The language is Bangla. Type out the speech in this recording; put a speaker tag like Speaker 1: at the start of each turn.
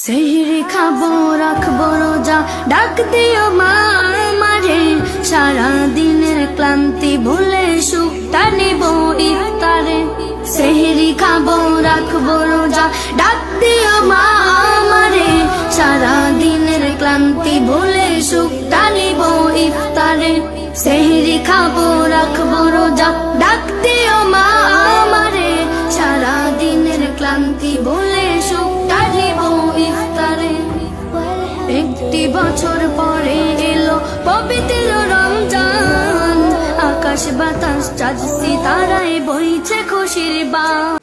Speaker 1: সেহরি খাবো রাখবো রোজা, ডাক দিও মা আমারে, সারা দিনের ক্লান্তি ভুলে সুখটা নিব ইফতারে। সেহরি খাবো রাখবো রোজা, ডাক দিও মা আমারে, সারা দিনের ক্লান্তি ভুলে সুখটা নিব ইফতারে। সেহরি খাবো রাখবো রোজা, ডাক দিও মা আমারে, সারা দিনের ক্লান্তি ভুলে সুখটা নিব ইফতারে। একটি বছর পরে এলো পবিত্র রমজান, আকাশ বাতাস চাঁদ সিতারায় বইছে খুশির বান।